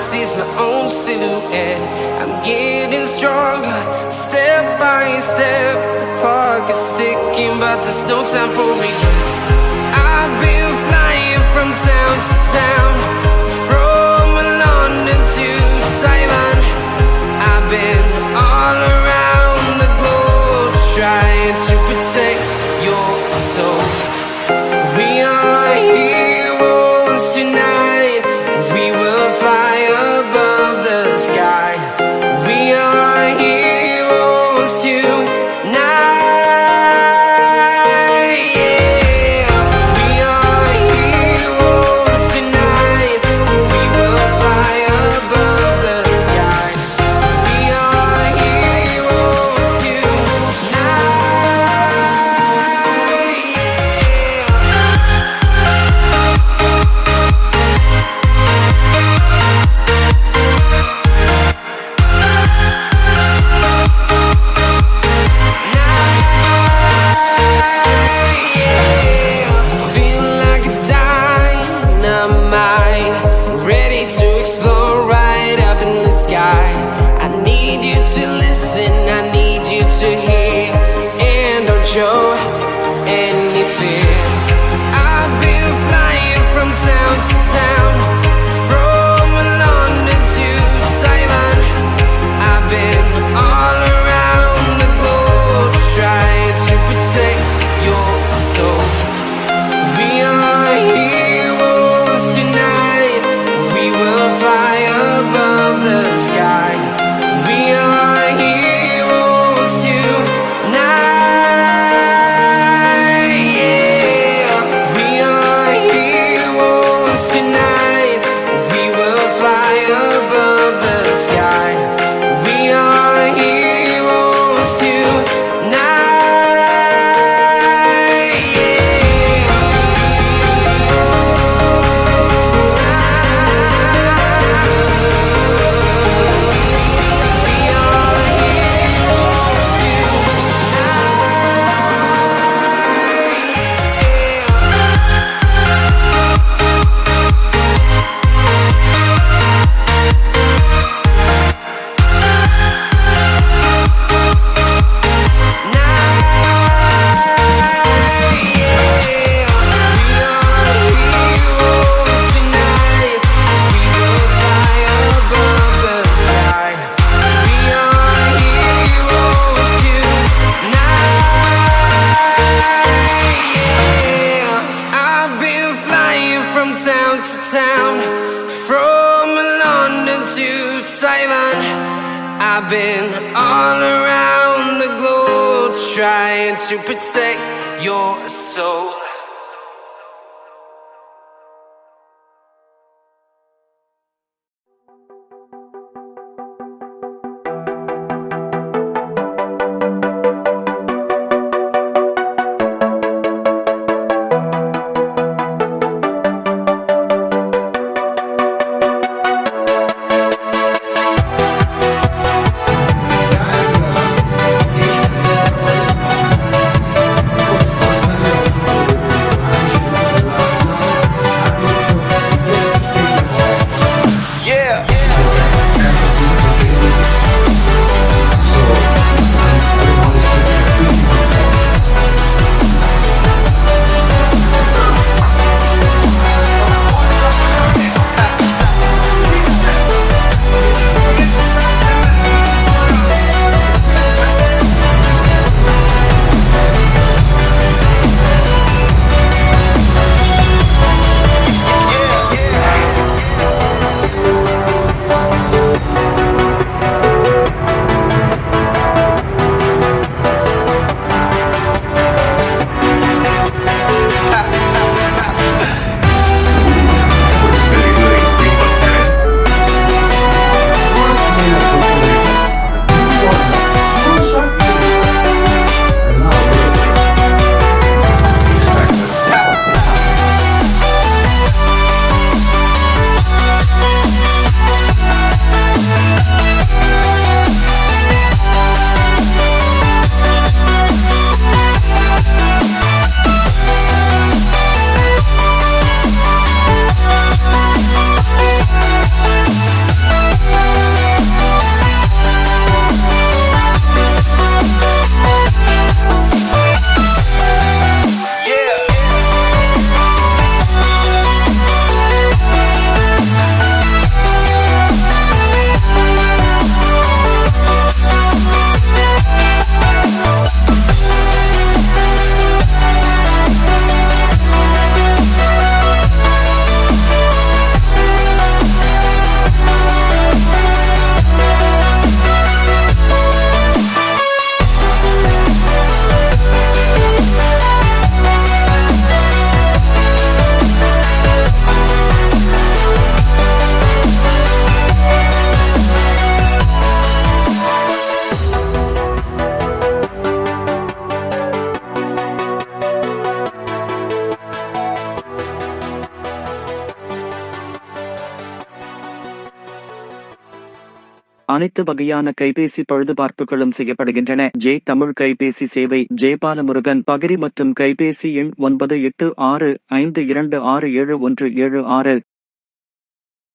sees my own silhouette. I'm getting stronger, step by step. The clock is ticking, but there's no time for regrets. I've been flying from town to town, from London to Taiwan. I've been all around the globe, trying to protect your soul. We are heroes tonight. We will fly above the sky. We are heroes tonight. Yeah. We are heroes tonight. We will fly above the sky. We are heroes tonight. I need you to hear, and don't show any fear. I've been flying from town to town, from London to Taiwan. I've been all around the globe, trying to protect your soul. We are heroes tonight. We will fly above the sky. We are heroes tonight. Yeah. We are heroes tonight. We will fly above the sky. We are heroes tonight. Yeah. Town to town, from London to Taiwan. I've been all around the globe, trying to protect your soul. அனைத்து வகையான கைபேசி பழுதுபார்ப்புகளும் செய்யப்படுகின்றன. J Tamil கைபேசி சேவை. ஜெயபாலமுருகன். பகிரி மற்றும் கைபேசி எண் 9865267176.